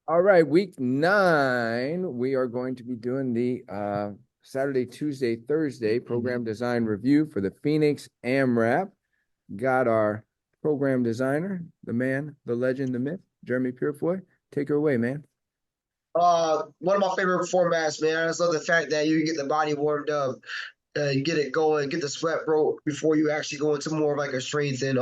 All right, week 9, we are going to be doing the Saturday, Tuesday, Thursday program design review for the Phoenix AMRAP. Got our program designer, the man, the legend, the myth, Jeremy Purefoy. Take her away, man. One of my favorite formats, man. I just love the fact that you get the body warmed up, you get it going, get the sweat broke before you actually go into more of like a strength and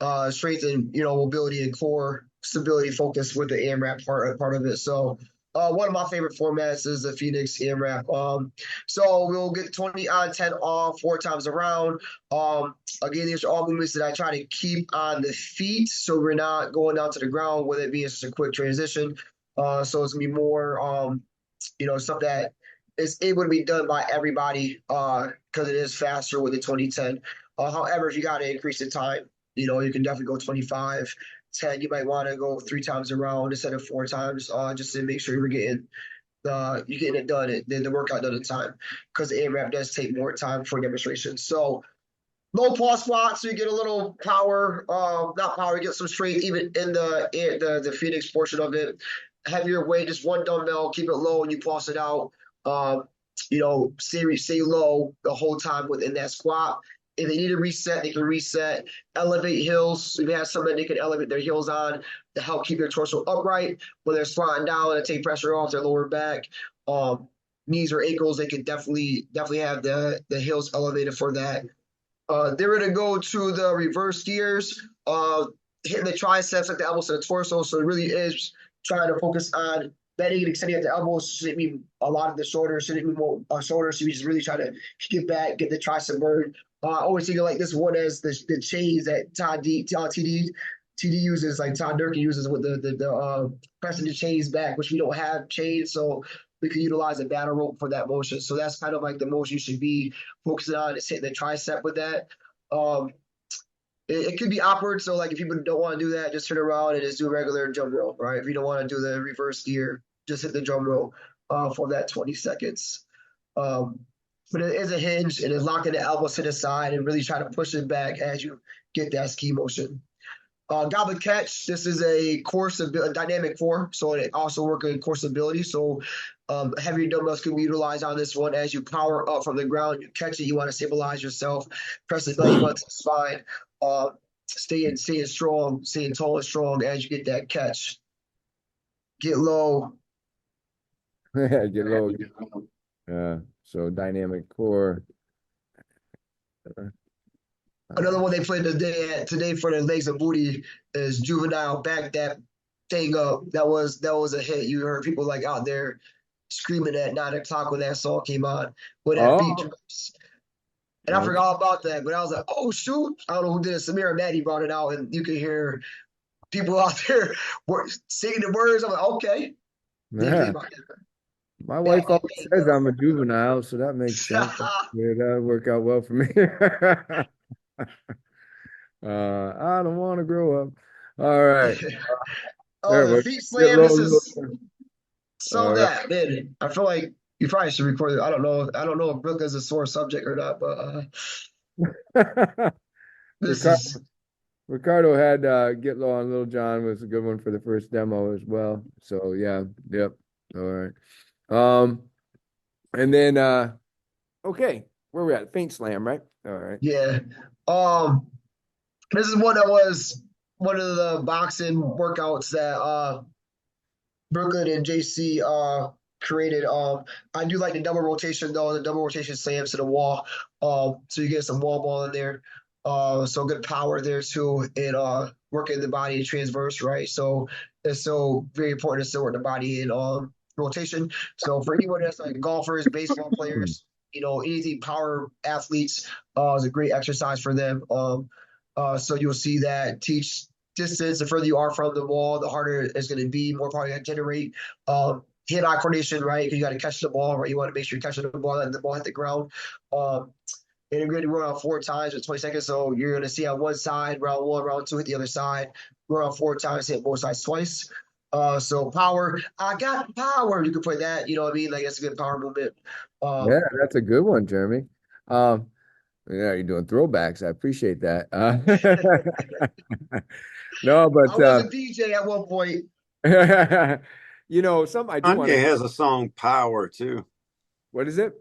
mobility and core stability focus with the AMRAP part of it. So one of my favorite formats is the Phoenix AMRAP. So we'll get 20 on, 10 off, 4 times around. Again, these are all movements that I try to keep on the feet, so we're not going down to the ground with it being just a quick transition. So it's gonna be more, stuff that is able to be done by everybody because it is faster with the 2010. However, if you got to increase the time, you can definitely go 25, 10. You might want to go 3 times around instead of 4 times, just to make sure you're getting it done, the workout done in time, because the AMRAP does take more time for demonstration. So low pause squat, so you get a little power, not power, you get some strength even in the Phoenix portion of it. Heavier weight, just one dumbbell, keep it low, and you pulse it out. Um, stay low the whole time within that squat. If they need to reset, they can reset. Elevate heels. If they have something they can elevate their heels on to help keep their torso upright when they're squatting down and take pressure off their lower back. Knees or ankles, they can definitely have the heels elevated for that. They're going to go to the reverse gears, hitting the triceps like the elbows to the torso. So it really is trying to focus on bending and extending at the elbows. Shouldn't be a lot of the shoulders. Shouldn't be more shoulders. So we just really try to get back, get the tricep burn. I always think of like this one as the chains that TD uses, like Todd Durkin uses with the pressing the chains back, which we don't have chains, so we can utilize a battle rope for that motion. So that's kind of like the motion you should be focusing on, is hitting the tricep with that. Um, it could be awkward, so like if people don't want to do that, just turn around and just do a regular drum roll, right? If you don't want to do the reverse gear, just hit the drum roll for that 20 seconds. Um, but it is a hinge, and it's locking the elbows to the side and really try to push it back as you get that ski motion. Goblet catch. This is a dynamic form, so it also works in core stability. So heavier dumbbells can be utilized on this one as you power up from the ground. You catch it. You want to stabilize yourself. Press the belly button to the spine. Staying strong, staying tall and strong as you get that catch. Get low. Get low. So dynamic core. Another one they played today for the legs and booty is juvenile. Back that thing up. That was a hit. You heard people like out there screaming at 9 o'clock when that song came on, when that beat Oh, drops. And I okay. forgot about that, but I was like, oh shoot. I don't know who did it. Samir and Maddie brought it out, and you could hear people out there singing the words. I'm like, okay. Didn't think Yeah. about My that. wife always says I'm a juvenile, so that makes sense. Yeah, that'll work out well for me. I don't want to grow up. All right. Oh, There the we feet get slam. This low. is so All right. that, man. I feel like you probably should record it. I don't know. I don't know if Brooke is a sore subject or not, but this Ricardo, is Ricardo had Get Low on Little John was a good one for the first demo as well. So yeah, yep. All right. Um, and then okay, where we at? Faint slam, right? All right. yeah. Um, this is one that was one of the boxing workouts that Brooklyn and JC created. I do like the double rotation though. The double rotation slams to the wall. So you get some wall ball in there. So good power there too, and working the body transverse, right? So it's so very important to still work the body in rotation. So for anyone that's like golfers, baseball players, anything power athletes, is a great exercise for them. So you'll see that teach distance. The further you are from the wall, the harder it's going to be, more power you got to generate. Hand-eye coordination, right? Because you got to catch the ball, right? You want to make sure you're catching the ball and the ball hit the ground. And you're going to run out 4 times in 20 seconds. So you're going to see on one side, round one, round two, hit the other side. Run out 4 times, hit both sides twice. So power, I got power. You can play that, you know what I mean? Like that's a good power movement. Yeah, Um, that's a good one, Jeremy. Um, yeah, you're doing throwbacks. I appreciate that. No, I but was a DJ at one point. Some I do want to Kanye get. has a song Power too. What is it?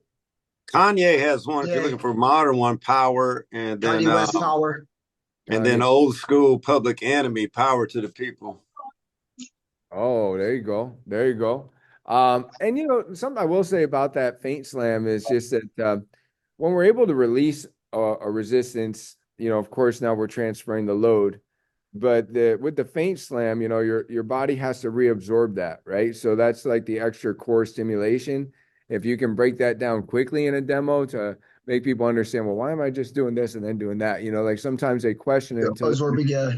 Kanye has one, if you're Yeah, looking for a modern one, Power, Kanye West Power. and then Kanye. old school Public Enemy, Power to the People. Oh, there you go. There you go. And something I will say about that faint slam is just that when we're able to release a resistance, of course now we're transferring the load. But with the faint slam, your body has to reabsorb that, right? So that's like the extra core stimulation. If you can break that down quickly in a demo to make people understand, well, why am I just doing this and then doing that? Like sometimes they question it until Absorbing, yeah.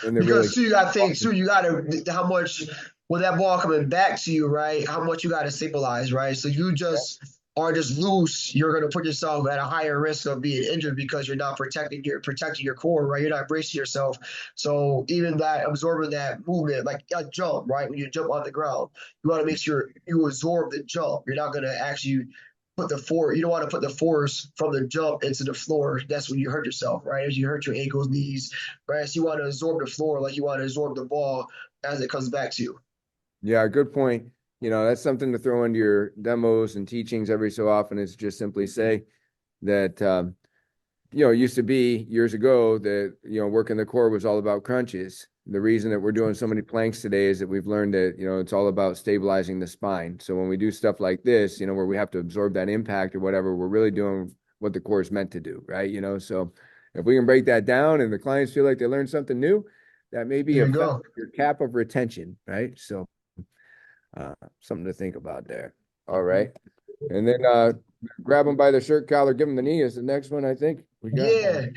then they're really. Because too, you got to think too. You got to how much with that ball coming back to you, right? How much you got to stabilize, right? So you just are just loose. You're going to put yourself at a higher risk of being injured because you're not protecting your core, right? You're not bracing yourself. So even that absorbing that movement, like a jump, right? When you jump on the ground, you want to make sure you absorb the jump. You're not going to actually put the force. You don't want to put the force from the jump into the floor. That's when you hurt yourself, right? As you hurt your ankles, knees, right? So you want to absorb the floor like you want to absorb the ball as it comes back to you. Yeah, good point. That's something to throw into your demos and teachings every so often is just simply say that, it used to be years ago that, working the core was all about crunches. The reason that we're doing so many planks today is that we've learned that, it's all about stabilizing the spine. So when we do stuff like this, where we have to absorb that impact or whatever, we're really doing what the core is meant to do, right? So if we can break that down and the clients feel like they learned something new, that may be There you affect go. your cap of retention, right? So something to think about there. All right. And then grab them by the shirt collar, give them the knee is the next one I think we got. Yeah.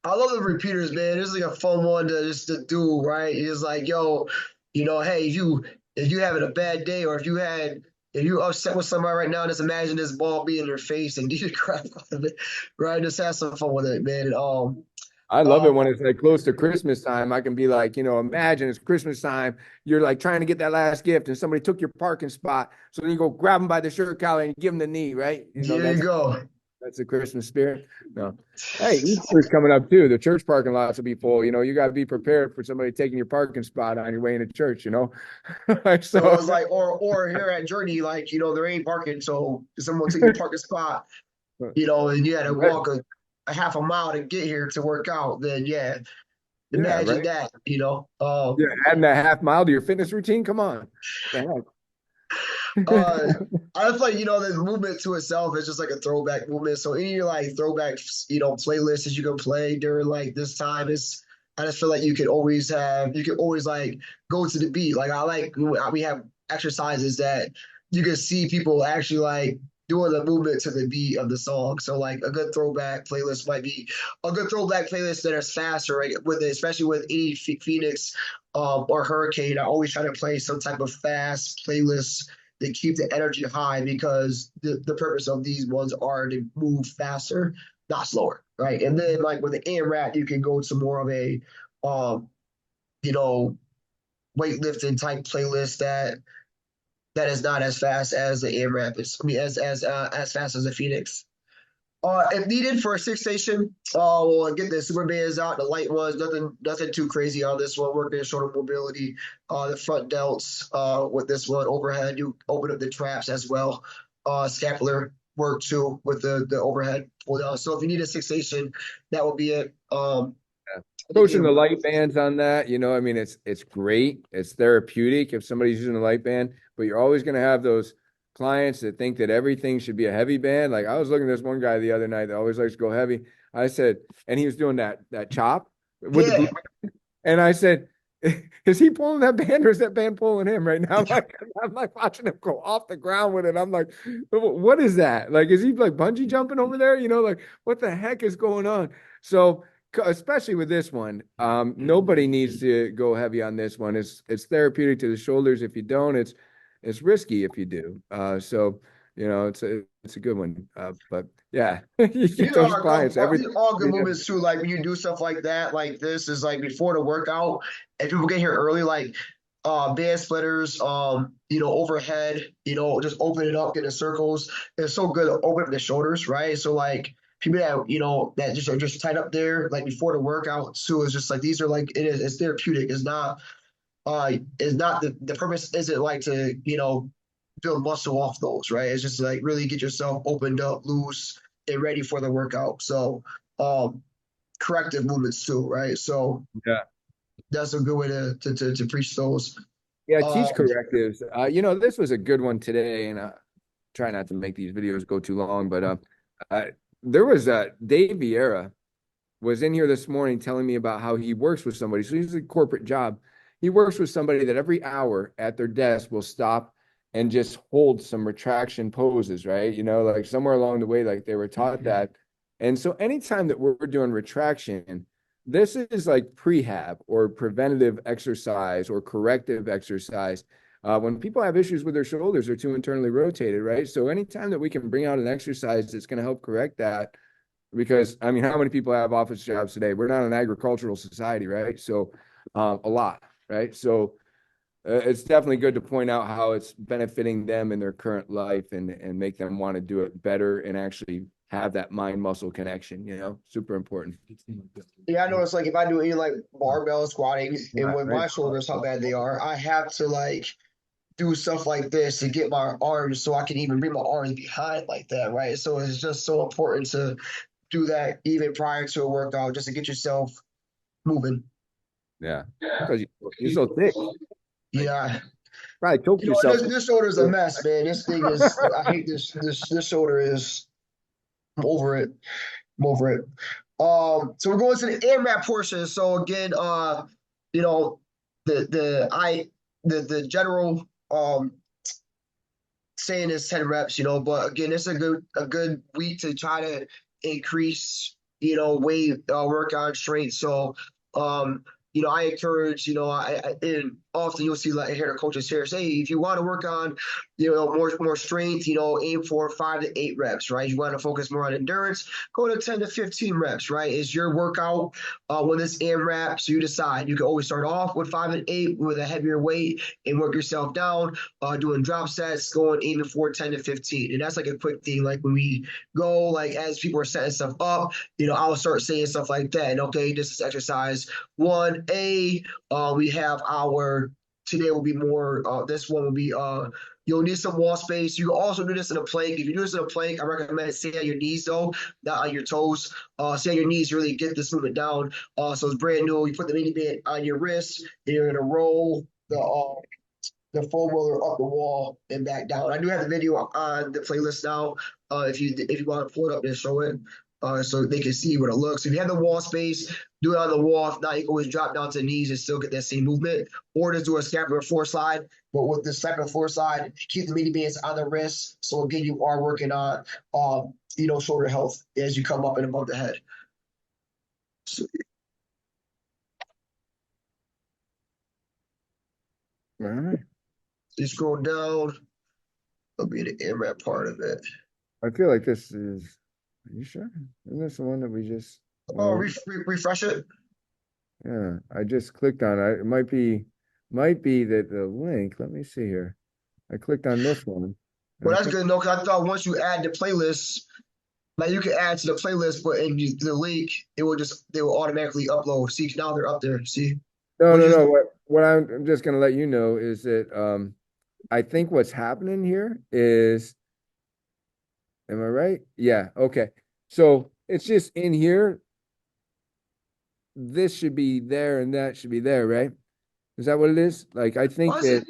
I love the repeaters, man. It's like a fun one to just to do, right? It's like, yo, hey, if you having a bad day or if you upset with somebody right now, just imagine this ball being in their face and you crap out of it, right? Just have some fun with it, man. And, I love uh, it when it's like close to Christmas time. I can be like, imagine it's Christmas time. You're like trying to get that last gift and somebody took your parking spot. So then you go grab them by the shirt collar and give them the knee, right? there you go. That's the Christmas spirit. No. Hey, Easter's coming up too. The church parking lots will be full. You got to be prepared for somebody taking your parking spot on your way into church. So So, it's like, or here at Journey, like, there ain't parking, so someone took your parking spot, and you had to right. walk a half a mile to get here to work out, then yeah, Yeah, imagine right. that. Yeah, adding that half mile to your fitness routine. Come on. What Uh, the heck? I feel like the movement to itself is just like a throwback movement. So any like throwback playlists that you can play during like this time is. I just feel like you could always like go to the beat. Like we have exercises that you can see people actually like doing the movement to the beat of the song. So like a good throwback playlist might be a good throwback playlist that is faster, right? Especially with any Phoenix or Hurricane, I always try to play some type of fast playlist they keep the energy high because the purpose of these ones are to move faster, not slower, right? And then like with the AMRAP, you can go to more of a um, you know, weightlifting type playlist that is not as fast as the AMRAP is. I mean, as fast as the Phoenix. If needed for a six station, we'll get the super bands out, the light ones, nothing too crazy on this one. Working shorter mobility, the front delts, with this one overhead, you open up the traps as well. Scapular work too with the overhead pull down. So if you need a six station, that will be it. Coaching the light bands on that, I mean, it's great. It's therapeutic if somebody's using a light band, but you're always going to have those clients that think that everything should be a heavy band. Like I was looking at this one guy the other night that always likes to go heavy. I said, and he was doing that chop with the glute. Yeah. And I said, is he pulling that band or is that band pulling him right now? I'm like watching him go off the ground with it. I'm like, what is that? Like, is he like bungee jumping over there? Like what the heck is going on? So especially with this one, nobody needs to go heavy on this one. It's therapeutic to the shoulders. If you don't, it's risky if you do. So it's a good one. But yeah, you get These those are clients every. these are all good movements too. Like when you do stuff like that, like this is like before the workout, and people get here early, like band splitters, overhead, just open it up, get the circles. It's so good to open up the shoulders, right? So like people that that just are just tight up there, like before the workout too, is just like these are like it's therapeutic. It's not. is not the purpose isn't like to, build muscle off those, right? It's just like really get yourself opened up, loose, and ready for the workout. So, um, corrective movements too, right? So Yeah. that's a good way to preach those. Yeah, Um, teach correctives. This was a good one today, and try not to make these videos go too long, but uh, there was Dave Vieira was in here this morning telling me about how he works with somebody. So he's a corporate job. He works with somebody that every hour at their desk will stop and just hold some retraction poses, right? Like somewhere along the way, like they were taught that. And so anytime that we're doing retraction, this is like prehab or preventative exercise or corrective exercise. When people have issues with their shoulders, they're too internally rotated, right? So anytime that we can bring out an exercise that's going to help correct that, because I mean, how many people have office jobs today? We're not an agricultural society, right? So, a lot, right? So, it's definitely good to point out how it's benefiting them in their current life and make them want to do it better and actually have that mind muscle connection. Super important. yeah, I notice like if I do any like barbell squatting and with my shoulders how bad they are, I have to like do stuff like this to get my arms so I can even bring my arms behind like that, right? So it's just so important to do that even prior to a workout just to get yourself moving. Yeah, because you're so thick. Yeah. Probably choke yourself. This shoulder is a mess, man. This thing is I hate this shoulder is I'm over it. I'm over it. So we're going to the AMRAP portion. So again, you know, the general saying is 10 reps, but again, it's a good week to try to increase, weight, work on strength. So I encourage, and often you'll see like hear the coaches here say, if you want to work on, more strength, aim for 5 to 8 reps, right? You want to focus more on endurance, go to 10 to 15 reps, right? It's your workout when it's AMRAP, so you decide. You can always start off with 5 and 8 with a heavier weight and work yourself down, doing drop sets, aiming for 10 to 15. And that's like a quick thing. Like when we go, like as people are setting stuff up, I'll start saying stuff like that. And okay, this is exercise 1A. We have today will be more, this one will be, you'll need some wall space. You can also do this in a plank. If you do this in a plank, I recommend stay on your knees though, not on your toes. Stay on your knees, really get this movement down. So it's brand new. You put the mini band on your wrist, and you're gonna roll the foam roller up the wall and back down. I do have the video on the playlist now. If you want to pull it up and show it, so they can see what it looks. If you have the wall space, do it on the wall. If not, you can always drop down to the knees and still get that same movement, or just do a scapular floor slide. But with the scapular floor slide, keep the mini bands on the wrist. So again, you are working on, shoulder health as you come up and above the head. So, All right. you scroll down, it'll be the AMRAP part of it. I feel like this is. Are you sure? Isn't this the one that we just? Oh, refresh it. Yeah, I just clicked on it. It might be that the link. Let me see here. I clicked on this one. Well, that's good. No, because I thought once you add the playlist, like you can add to the playlist, but in the link, they will automatically upload. See, now they're up there. See? No. What I'm just gonna let you know is that I think what's happening here is, am I right? Yeah. Okay. So it's just in here. This should be there and that should be there, right? Is that what it is? Like I think that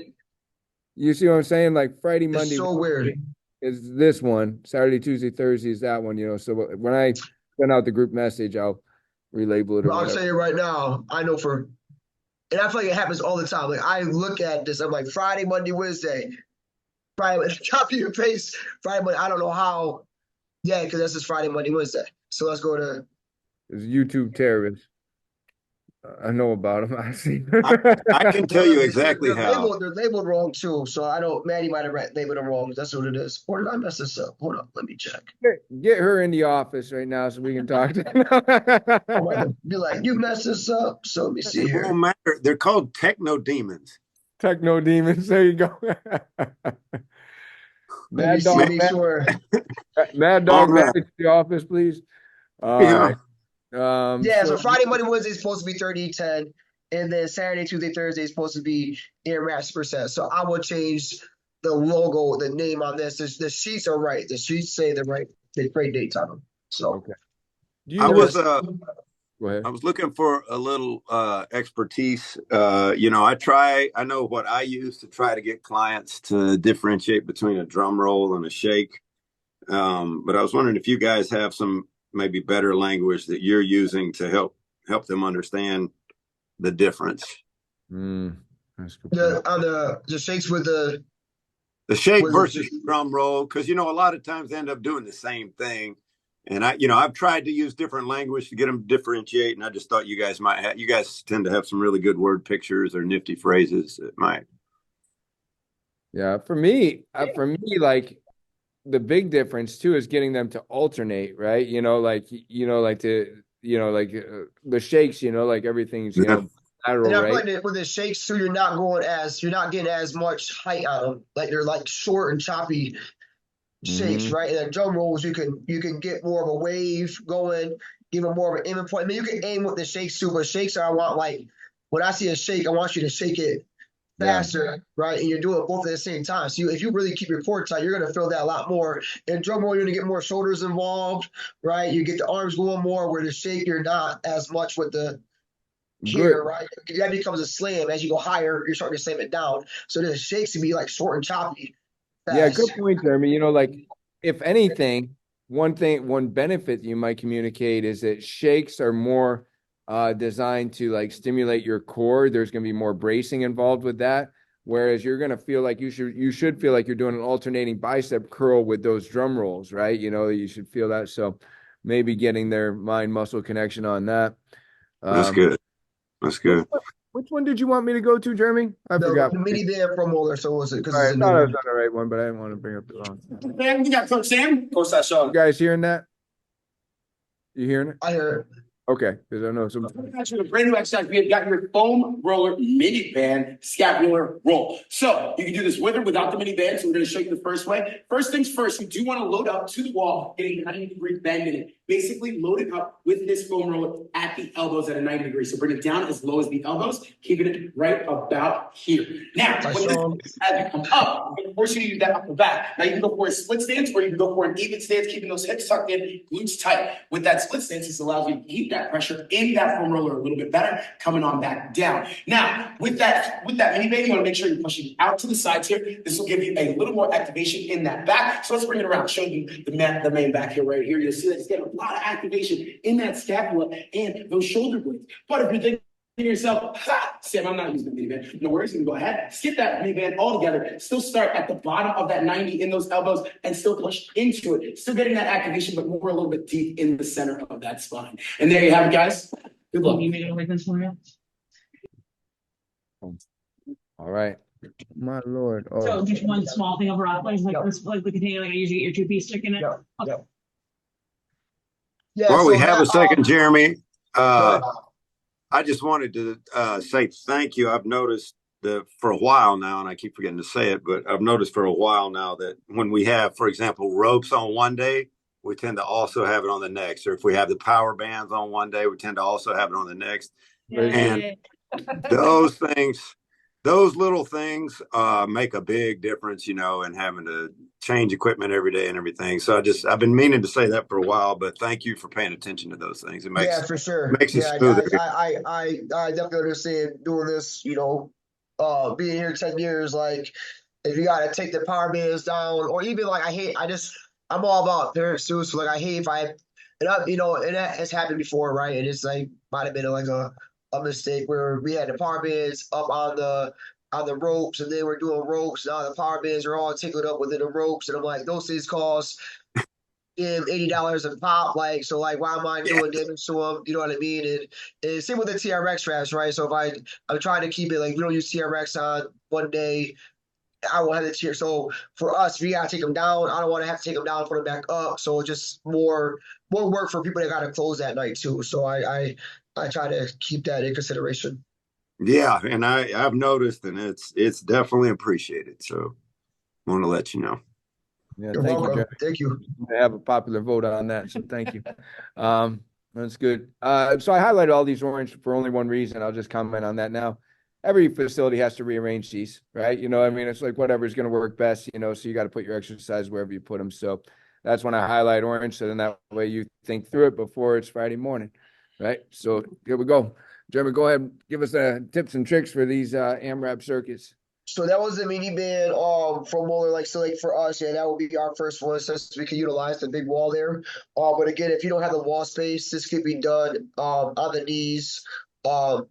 you see what I'm saying? Like Friday, Monday. It's so weird. Is this one. Saturday, Tuesday, Thursday is that one, So when I send out the group message, I'll relabel it. I'll tell you right now, I know and I feel like it happens all the time. Like I look at this, I'm like Friday, Monday, Wednesday, Friday, copy and paste Friday, Monday. I don't know how. Yeah, because that's just Friday, Monday, Wednesday. So let's go to. It's YouTube terrorists. I know about them. I see. I can tell you exactly how. They're labeled wrong too. So I don't. Maddie might have labeled them wrong. That's what it is. Or did I mess this up? Hold up. Let me check. Get her in the office right now so we can talk to her. Be like, you messed this up. So let me see here. It won't matter. They're called techno demons. Techno demons. There you go. Mad Dog, Mad Dog, Right. the office, please. Yeah. Right. So Friday, Monday, Wednesday is supposed to be 30, 10. and then Saturday, Tuesday, Thursday is supposed to be AMRAP superset. So I will change the logo, the name on this. The sheets are right. The sheets say the right dates on them. So Okay. I was Go ahead. I was looking for a little expertise. I know what I use to try to get clients to differentiate between a drum roll and a shake. But I was wondering if you guys have some maybe better language that you're using to help them understand the difference. That's good. on the shakes with the shake versus drum roll, because a lot of times they end up doing the same thing. And I've tried to use different language to get them to differentiate, and I just thought you guys tend to have some really good word pictures or nifty phrases that might. Yeah, for me, like the big difference too is getting them to alternate, right? The shakes, like everything's, lateral, and I feel right? like with the shakes too, you're not getting as much height on them. Like they're like short and choppy shakes, right? And then drum rolls, you can get more of a wave going, give them more of an aiming point. I mean, you can aim with the shakes too, but shakes I want like when I see a shake, I want you to shake it faster, right? And you're doing both at the same time. So if you really keep your core tight, you're gonna feel that a lot more. In drum roll, you're gonna get more shoulders involved, right? You get the arms going more, where the shake you're not as much with the here, right? That becomes a slam. As you go higher, you're starting to slam it down. So the shakes can be like short and choppy. Fast. Yeah, good point, Jeremy. Like if anything, one benefit you might communicate is that shakes are more designed to like stimulate your core. There's going to be more bracing involved with that. Whereas you're going to feel like you should feel like you're doing an alternating bicep curl with those drum rolls, right? You should feel that. So maybe getting their mind muscle connection on that. That's good. That's good. Which one did you want me to go to, Jeremy? I forgot. The minivan from Moeller. So was it? Because I thought I was on the right one, but I didn't want to bring up the wrong. Man, we got Coach Sam. Coach You guys hearing that? You hearing it? I hear it. Okay, because I know some. A brand new exercise. We have got your foam roller mini band scapular roll. So you can do this with or without the mini band. So we're going to show you the first way. First things first, you do want to load up to the wall, get a 90-degree bend in it. Basically, load it up with this foam roller at the elbows at a 90 degrees. So bring it down as low as the elbows, keeping it right about here. Now, as you come up, of course, you use that upper back. Now, you can go for a split stance or you can go for an even stance, keeping those hips tucked in, glutes tight. With that split stance, this allows you to keep that pressure in that foam roller a little bit better, coming on back down. Now, with that mini band, you want to make sure you're pushing out to the sides here. This will give you a little more activation in that back. So let's bring it around, show you the main back here right here. You'll see that it's getting a lot of activation in that scapula and those shoulder blades. But if you're thinking to yourself, Sam, I'm not using the mini band. No worries, you can go ahead, skip that mini band altogether. Still start at the bottom of that 90 in those elbows and still push into it. Still getting that activation, but more a little bit deep in the center of that spine. And there you have it, guys. Good luck. All right. My Lord. Oh. So just one small thing over like this, like the container, like I usually get your two-piece stick in it. Okay. Yeah, well, we have a second, Jeremy. I just wanted to say thank you. I've noticed that for a while now, and I keep forgetting to say it, but I've noticed for a while now that when we have, for example, ropes on one day, we tend to also have it on the next. Or if we have the power bands on one day, we tend to also have it on the next. And those things, those little things make a big difference, in having to change equipment every day and everything. So I've been meaning to say that for a while, but thank you for paying attention to those things. It makes, for sure. Makes it smoother. I definitely understand doing this, being here 10 years, like if you got to take the power bands down or even like, I'm all about parents too. So like, I hate if and that has happened before, right? And it's like, might've been like a mistake where we had the power bands up on the ropes and then we're doing ropes. Now the power bands are all tangled up within the ropes. And I'm like, those things cost $80 a pop. Like, so like, why am I doing damage to them? You know what I mean? And same with the TRX straps, right? So if I'm trying to keep it like, we don't use TRX on one day, I won't have the tier. So for us, we gotta take them down. I don't want to have to take them down and put them back up. So just more work for people that gotta close that night too. So I try to keep that in consideration. Yeah, and I've noticed, and it's definitely appreciated. So I want to let you know. Yeah, You're welcome. Thank you. I have a popular vote on that, so thank you. That's good. So I highlighted all these orange for only one reason. I'll just comment on that now. Every facility has to rearrange these, right? You know, I mean, it's like whatever's going to work best, you know, so you got to put your exercise wherever you put them. So that's when I highlight orange. So then that way you think through it before it's Friday morning, right? So here we go. Jeremy, go ahead and give us the tips and tricks for these AMRAP circuits. So that was the mini band from Moeller. Like so, like for us, yeah, that would be our first one since we can utilize the big wall there. But again, if you don't have the wall space, this could be done on the knees um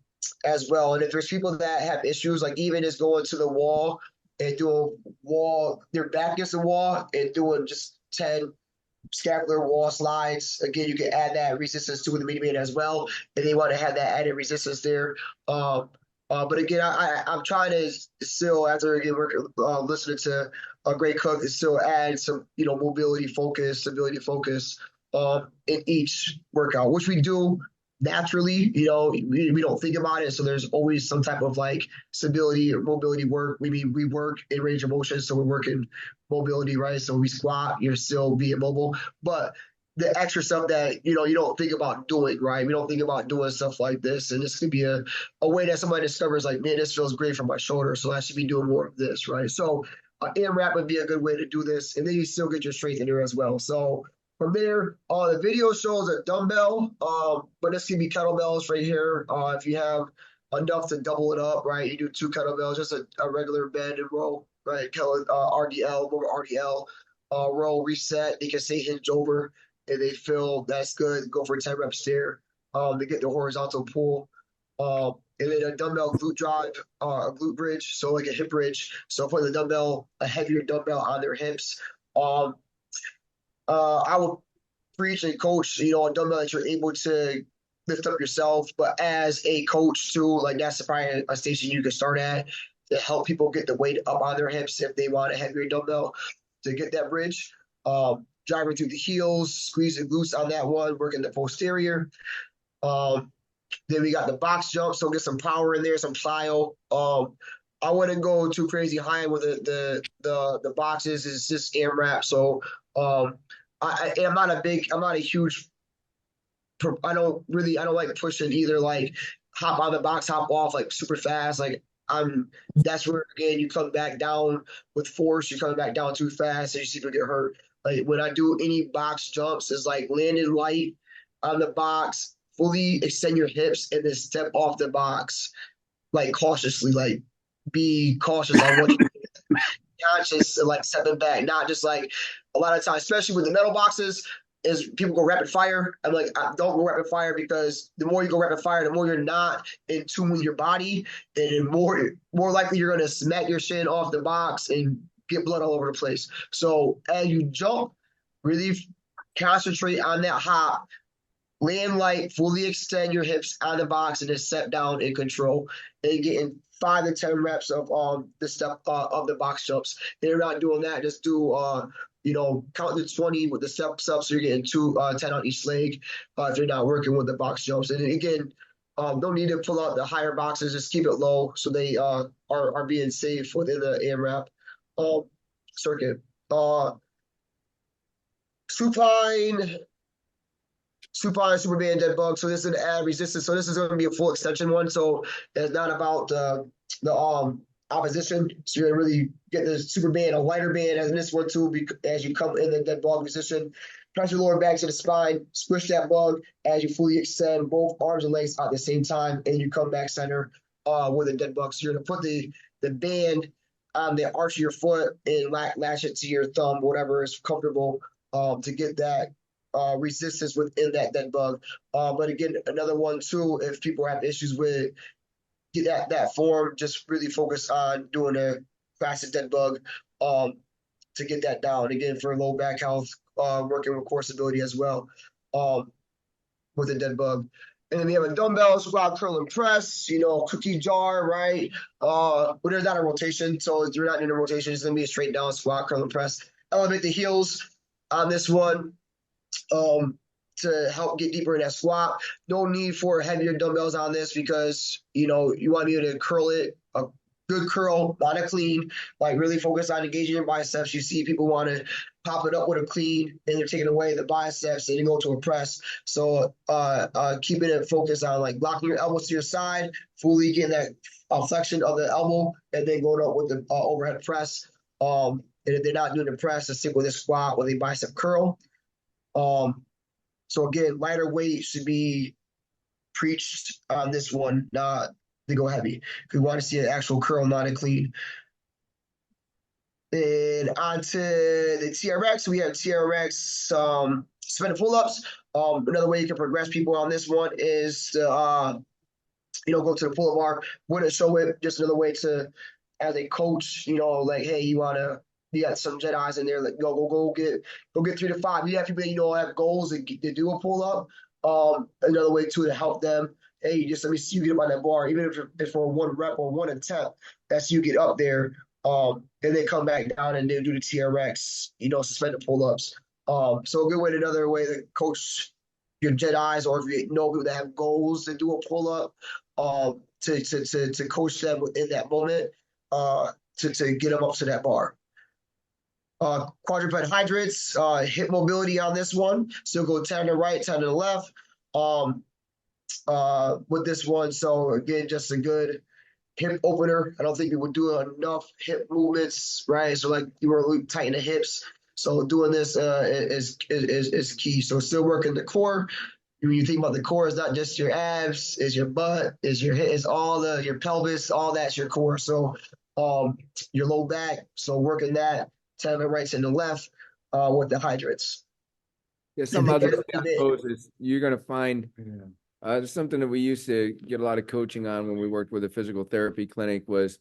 as well. And if there's people that have issues, like even just going to the wall and doing wall, their back against the wall and doing just 10 scapular wall slides. Again, you can add that resistance to the mini band as well, and they want to have that added resistance there. But again, I'm trying to still, after again working listening to a great cook, to still add some mobility focus, stability focus in each workout, which we do naturally. We don't think about it, so there's always some type of like stability or mobility work. We work in range of motion, so we're working mobility, right? So we squat, you're still being mobile, but the extra stuff that you don't think about doing, right? We don't think about doing stuff like this, and this could be a way that somebody discovers, like, man, this feels great for my shoulder, so I should be doing more of this, right? So AMRAP would be a good way to do this, and then you still get your strength in there as well. So from there, the video shows a dumbbell, but this can be kettlebells right here. If you have enough to double it up, right? You do 2 kettlebells, just a regular bend and row, right? RDL, more RDL, row, reset. They can stay hinged over. And they feel that's good, go for 10 reps there to get the horizontal pull. And then a dumbbell glute drive, a glute bridge, so like a hip bridge. So putting the dumbbell, a heavier dumbbell on their hips. I would preach and coach, a dumbbell that you're able to lift up yourself, but as a coach too, like that's probably a station you could start at to help people get the weight up on their hips if they want a heavier dumbbell to get that bridge. Driving through the heels, squeeze the glutes on that one, working the posterior. Then we got the box jump, so get some power in there, some plyo. I wouldn't go too crazy high with the boxes. It's just AMRAP. So I'm not a huge. I don't like pushing either. Like hop on the box, hop off like super fast. Like that's where again you come back down with force. You're coming back down too fast, and you see people get hurt. Like when I do any box jumps, it's like landing light on the box, fully extend your hips, and then step off the box, like cautiously, like be cautious on what you conscious and like stepping back, not just like a lot of times, especially with the metal boxes, is people go rapid fire. I'm like, don't go rapid fire because the more you go rapid fire, the more you're not in tune with your body, and the more likely you're gonna smack your shin off the box and get blood all over the place. So as you jump, really concentrate on that hop, land light, fully extend your hips on the box, and then step down in control, and getting 5 to 10 reps of the step of the box jumps. If you're not doing that, just do count to 20 with the steps up, so you're getting 10 on each leg. If you're not working with the box jumps, and again, don't need to pull out the higher boxes. Just keep it low so they are being safe within the AMRAP circuit. Supine, Superman, dead bug. So this is an add resistance. So this is going to be a full extension one. So it's not about the opposition. So you're going to really get the super band, a lighter band, as in this one too, as you come in the dead bug position. Press your lower back to the spine, squish that bug as you fully extend both arms and legs at the same time, and you come back center with a dead bug. So you're going to put the band on the arch of your foot and latch it to your thumb, whatever is comfortable to get that resistance within that dead bug. But again, another one too, if people have issues with that form, just really focus on doing a fastest dead bug to get that down. Again, for low back health, working with core stability as well with a dead bug. And then we have a dumbbell, squat, curl, and press, cookie jar, right? But there's not a rotation. So if you're not in a rotation, it's going to be a straight down squat, curl, and press. Elevate the heels on this one to help get deeper in that squat. No need for heavier dumbbells on this because, you want to be able to curl it a good curl, not a clean. Like really focus on engaging your biceps. You see people want to pop it up with a clean and they're taking away the biceps and you go to a press. So keeping it focused on like locking your elbows to your side, fully getting that flexion of the elbow, and then going up with the overhead press. And if they're not doing the press, to stick with a squat with a bicep curl. So again, lighter weight should be preached on this one, not to go heavy. We want to see an actual curl, not a clean. And on to the TRX, we have TRX suspended pull-ups. Another way you can progress people on this one is to go to the pull-up bar. Wouldn't show it, just another way to, as a coach, like, hey, you got some Jedis in there, like go get 3 to 5. You have people that have goals to do a pull-up. Another way too to help them. Hey, just let me see you get up on that bar, even if it's for 1 rep or 1 attempt. That's you get up there. And they come back down and they do the TRX, suspended pull-ups. So a good way, another way to coach your Jedis, or if you know people that have goals to do a pull-up, to coach them in that moment, to get them up to that bar. Quadruped hydrants, hip mobility on this one. So go 10 to the right, 10 to the left. With this one, so again, just a good hip opener. I don't think people do enough hip movements, right? So like you want to tighten the hips. So doing this is key. So still working the core. When you think about the core, it's not just your abs, it's your butt, it's your hip, it's your pelvis, all that's your core. So your low back. So working that 10 to the right, 10 to the left with the hydrants. Yeah, some other poses you're going to find. Something that we used to get a lot of coaching on when we worked with a physical therapy clinic was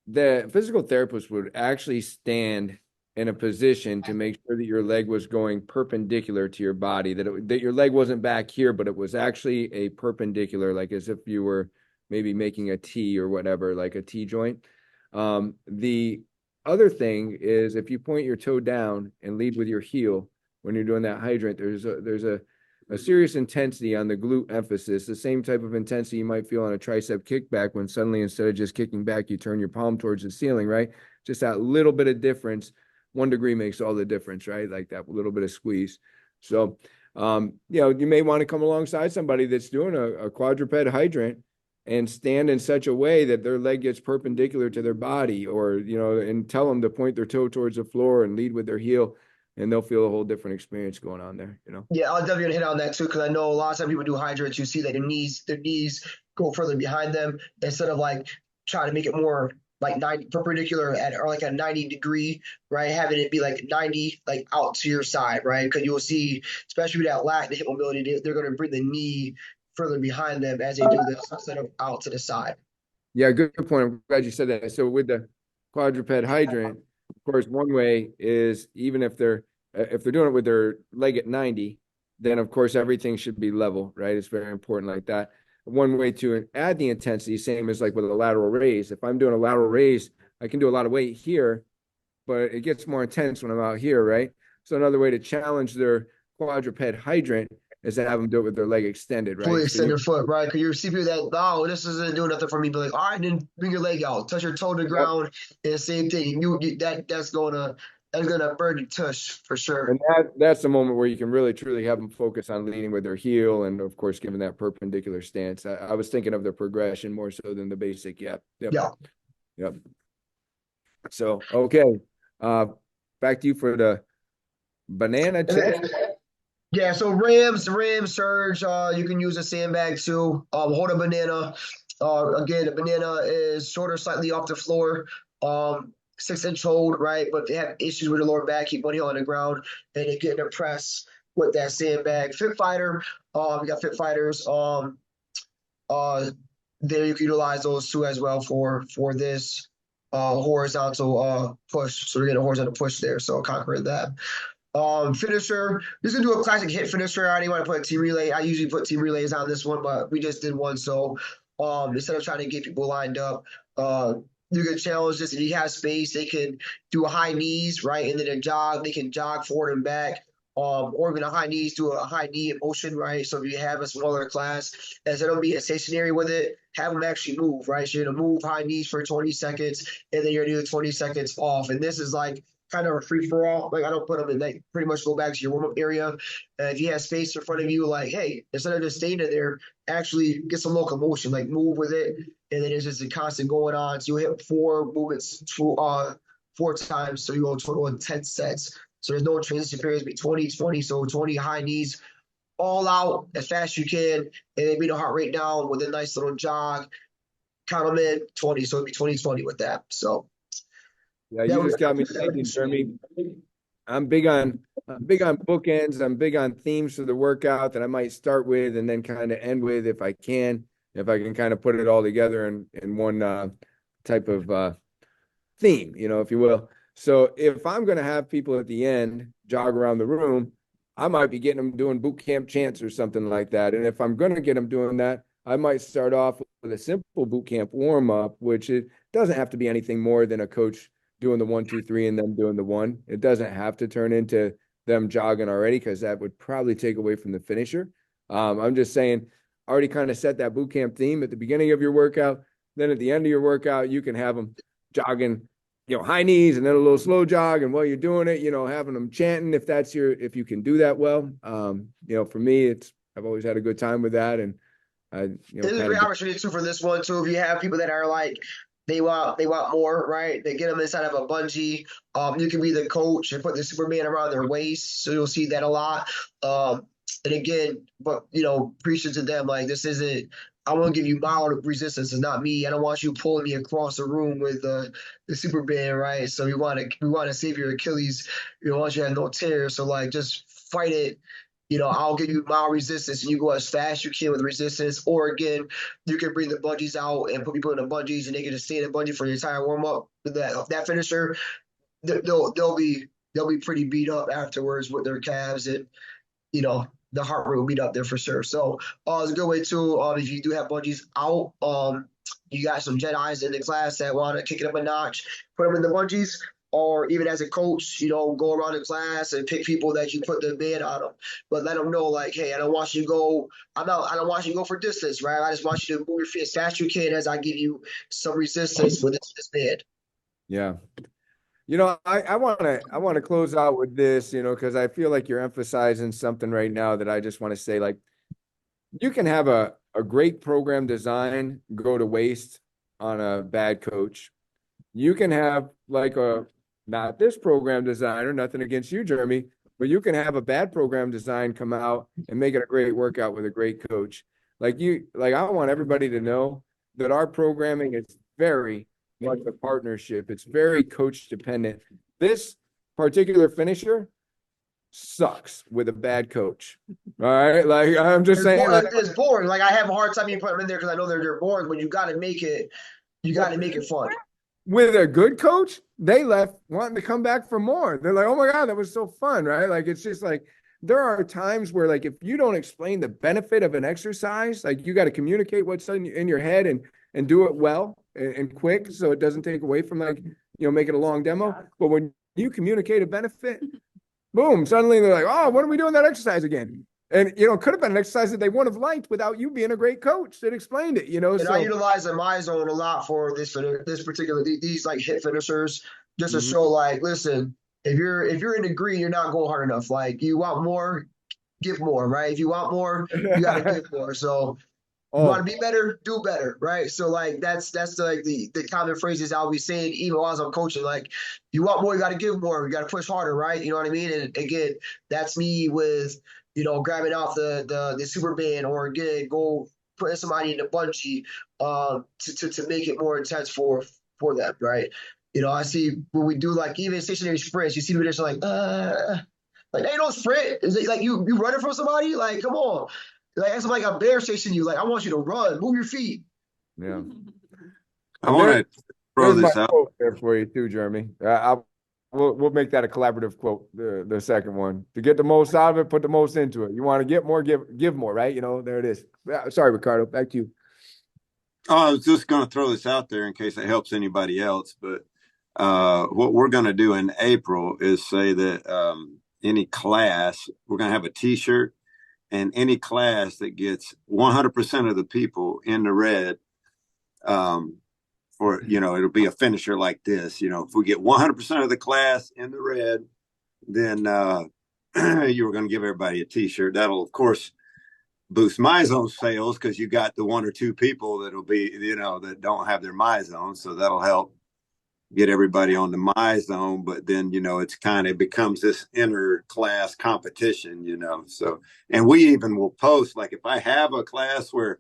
the physical therapist would actually stand in a position to make sure that your leg was going perpendicular to your body, that your leg wasn't back here, but it was actually a perpendicular, like as if you were maybe making a T or whatever, like a T joint. The other thing is if you point your toe down and lead with your heel when you're doing that hydrant, there's a serious intensity on the glute emphasis, the same type of intensity you might feel on a tricep kickback when suddenly instead of just kicking back, you turn your palm towards the ceiling, right? Just that little bit of difference, 1 degree makes all the difference, right? Like that little bit of squeeze. So, you may want to come alongside somebody that's doing a quadruped hydrant and stand in such a way that their leg gets perpendicular to their body, or, and tell them to point their toe towards the floor and lead with their heel. And they'll feel a whole different experience going on there, Yeah, I'll definitely hit on that too, because I know a lot of times people do hydrants. You see that their knees go further behind them instead of like trying to make it more like 90 perpendicular or like a 90 degree, right? Having it be like 90 like out to your side, right? Because you'll see, especially with that lack of hip mobility, they're going to bring the knee further behind them as they do this instead of out to the side. Yeah, good point. I'm glad you said that. So with the quadruped hydrant, of course, one way is even if they're doing it with their leg at 90, then of course everything should be level, right? It's very important like that. One way to add the intensity, same as like with a lateral raise. If I'm doing a lateral raise, I can do a lot of weight here, but it gets more intense when I'm out here, right? So another way to challenge their quadruped hydrant is to have them do it with their leg extended, right? Fully extend your foot, right? Because you see people that, this isn't doing nothing for me. But like, all right, then bring your leg out, touch your toe to the ground, and the same thing. That's gonna burn your tush for sure. And that's the moment where you can really truly have them focus on leading with their heel, and of course giving that perpendicular stance. I was thinking of the progression more so than the basic. Yep. So okay, back to you for the banana chest. Yeah, so Ram surge, you can use a sandbag too. Hold a banana. Again, the banana is shorter, slightly off the floor. 6-inch hold, right? But if they have issues with the lower back, keep one heel on the ground and they get in a press with that sandbag. Fit fighter, we got fit fighters. There you can utilize those two as well for this horizontal push. So we're getting a horizontal push there. So conquering that. Finisher, just gonna do a classic hit finisher. I didn't want to put a team relay. I usually put team relays on this one, but we just did one. So instead of trying to get people lined up, you can challenge this. If you have space, they can do a high knees, right? And then a jog. They can jog forward and back. or even a high knees, do a high knee motion, right? So if you have a smaller class, instead of being stationary with it, have them actually move, right? So you're gonna move high knees for 20 seconds, and then you're gonna do 20 seconds off. And this is like kind of a free for all. Like I don't put them in, like pretty much go back to your warm up area. If you have space in front of you, like hey, instead of just staying in there, actually get some locomotion, like move with it, and then it's just a constant going on. So you hit 4 movements, 4 times, so you go a total of 10 sets. So there's no transition periods between 20, 20. So 20 high knees, all out as fast as you can, and then bring the heart rate down with a nice little jog. Count them in 20. So it'd be 20, 20 with that. So Yeah, you just got me thinking, Jeremy. I'm big on bookends. I'm big on themes for the workout that I might start with and then kind of end with if I can kind of put it all together in one type of theme, if you will. So if I'm going to have people at the end jog around the room, I might be getting them doing boot camp chants or something like that. And if I'm going to get them doing that, I might start off with a simple boot camp warm up, which it doesn't have to be anything more than a coach doing the 1, 2, 3 and then doing the 1. It doesn't have to turn into them jogging already because that would probably take away from the finisher. I'm just saying, already kind of set that boot camp theme at the beginning of your workout. Then at the end of your workout, you can have them jogging, high knees and then a little slow jog. And while you're doing it, having them chanting if you can do that well. For me, I've always had a good time with that. And this is a great opportunity too for this one too. If you have people that are like they want more, right? They get them inside of a bungee. You can be the coach and put the Superman around their waist, so you'll see that a lot. And again, but preaching to them like this isn't. I want to give you mild resistance. It's not me. I don't want you pulling me across the room with the Superman, right? So we want to save your Achilles. We don't want you to have no tears. So like just fight it. I'll give you mild resistance and you go as fast as you can with resistance. Or again, you can bring the bungees out and put people in the bungees and they can just stay in the bungee for the entire warm up. That finisher, they'll be pretty beat up afterwards with their calves and the heart rate will beat up there for sure. So it's a good way too. If you do have bungees out, you got some Jedis in the class that want to kick it up a notch, put them in the bungees. Or even as a coach, go around the class and pick people that you put the band on them, but let them know like, hey, I don't want you to go. I don't want you to go for distance, right? I just want you to move your feet as fast as you can as I give you some resistance with this band. Yeah. I want to close out with this, because I feel like you're emphasizing something right now that I just want to say, like, you can have a great program design go to waste on a bad coach. You can have like not this program designer, nothing against you, Jeremy, but you can have a bad program design come out and make it a great workout with a great coach. I want everybody to know that our programming is very much a partnership. It's very coach dependent. This particular finisher sucks with a bad coach. All right. Like I'm just saying, it's boring. Like I have a hard time even putting them in there because I know they're boring, but you got to make it fun. With a good coach, they left wanting to come back for more. They're like, oh my God, that was so fun, right? Like, it's just like, there are times where like, if you don't explain the benefit of an exercise, like you got to communicate what's in your head and do it well and quick. So it doesn't take away from like, make it a long demo. But when you communicate a benefit, boom, suddenly they're like, oh, when are we doing that exercise again? And, could have been an exercise that they wouldn't have liked without you being a great coach that explained it, And so, I utilize the my zone a lot for this particular, these like hit finishers, just to show like, listen, if you're in the green, you're not going hard enough. Like you want more, give more, right? If you want more, you got to give more. So you want to be better, do better, right? So like, that's like the common phrases I'll be saying, even while I'm coaching, like you want more, you got to give more, you got to push harder, right? You know what I mean? And again, that's me with, grabbing off the super band or again, go putting somebody in the bungee to make it more intense for them, right? I see when we do like even stationary sprints, you see people just like they don't sprint. Is it like you running from somebody? Like, come on. Like it's like a bear chasing you. Like, I want you to run, move your feet. Yeah. I want to throw this out there for you too, Jeremy. We'll make that a collaborative quote, the second one. To get the most out of it, put the most into it. You want to get more, give more, right? There it is. Sorry, Ricardo, back to you. Oh, I was just going to throw this out there in case it helps anybody else. But what we're going to do in April is say that any class, we're going to have a T-shirt, and any class that gets 100% of the people in the red, or it'll be a finisher like this. If we get 100% of the class in the red, then you were going to give everybody a T-shirt. That'll, of course, boost MyZone sales because you got the one or two people that'll be, that don't have their MyZone. So that'll help get everybody on the MyZone. But then, it becomes this inter-class competition, So, and we even will post, like if I have a class where,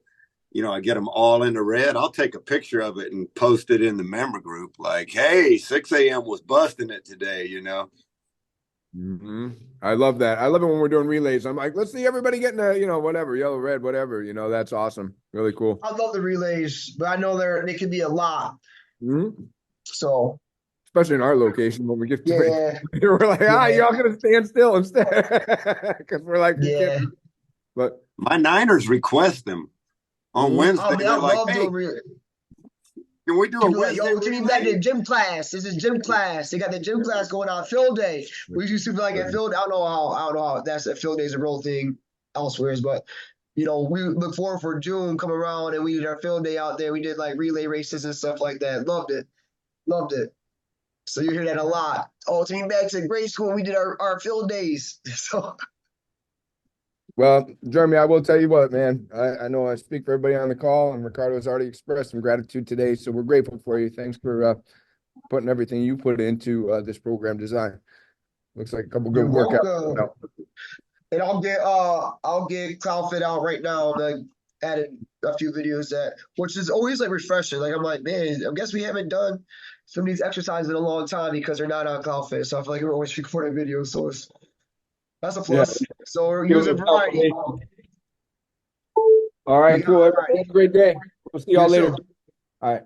I get them all in the red, I'll take a picture of it and post it in the member group. Like, hey, 6 a.m. was busting it today, Mm-hmm. I love that. I love it when we're doing relays. I'm like, let's see everybody getting a, whatever, yellow, red, whatever. That's awesome. Really cool. I love the relays, but I know they can be a lot. Mm-hmm. So, especially in our location when we get to yeah, we're like, y'all gonna stand still instead because we're like, yeah. But my Niners request them on Wednesday. I They're like, love hey, doing relays. can we do a Wednesday we back to gym class. This is gym class. They got the gym class going on. Field day. We used to be like at field. I don't know how that's a field day is a real thing elsewhere, but we look forward for June come around and we did our field day out there. We did like relay races and stuff like that. Loved it. So you hear that a lot. Oh, to me back to grade school, we did our field days. So. Well, Jeremy, I will tell you what, man. I know I speak for everybody on the call, and Ricardo has already expressed some gratitude today. So we're grateful for you. Thanks for putting everything you put into this program design. Looks like a couple good workouts. And I'll get CloudFit out right now. I'm like adding a few videos which is always like refreshing. Like I'm like, man, I guess we haven't done some of these exercises in a long time because they're not on CloudFit. So I feel like we're always recording videos. So that's a plus. Yeah. So we're using variety. All right, cool. Have a great day. We'll see y'all later. All right.